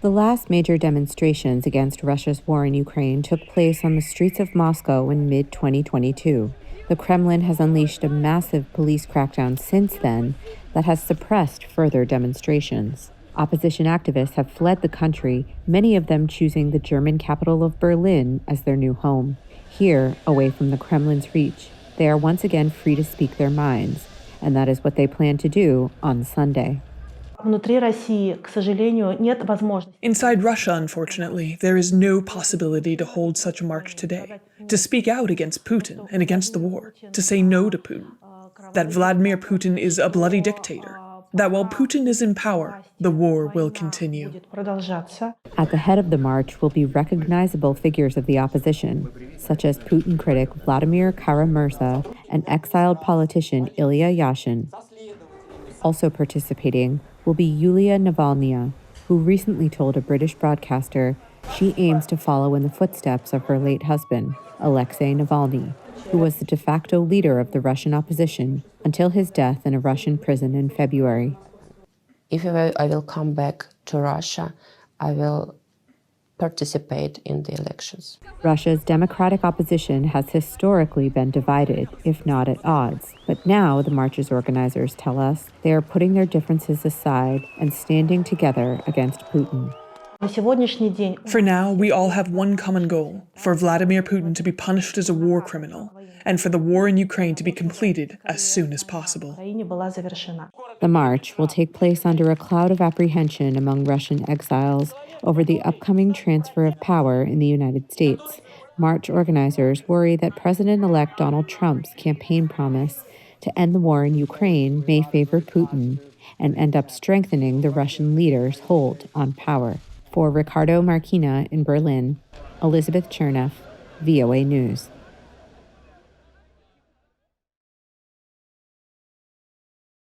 The last major demonstrations against Russia's war in Ukraine took place on the streets of Moscow in mid-2022. The Kremlin has unleashed a massive police crackdown since then that has suppressed further demonstrations. Opposition activists have fled the country, many of them choosing the German capital of Berlin as their new home. Here, away from the Kremlin's reach, they are once again free to speak their minds, and that is what they plan to do on Sunday. Inside Russia, unfortunately, there is no possibility to hold such a march today, to speak out against Putin and against the war, to say no to Putin, that Vladimir Putin is a bloody dictator, that while Putin is in power, the war will continue. At the head of the march will be recognizable figures of the opposition, such as Putin critic Vladimir Kara-Murza and exiled politician Ilya Yashin. Also participating will be Yulia Navalnaya, who recently told a British broadcaster she aims to follow in the footsteps of her late husband, Alexei Navalny, who was the de facto leader of the Russian opposition until his death in a Russian prison in February. If I will come back to Russia, I will participate in the elections. Russia's democratic opposition has historically been divided, if not at odds. But now, the march's organizers tell us, they are putting their differences aside and standing together against Putin. For now, we all have one common goal, for Vladimir Putin to be punished as a war criminal, and for the war in Ukraine to be completed as soon as possible. The march will take place under a cloud of apprehension among Russian exiles over the upcoming transfer of power in the United States. March organizers worry that President-elect Donald Trump's campaign promise to end the war in Ukraine may favor Putin and end up strengthening the Russian leader's hold on power. For Ricardo Marquina in Berlin, Elizabeth Cherneff, VOA News.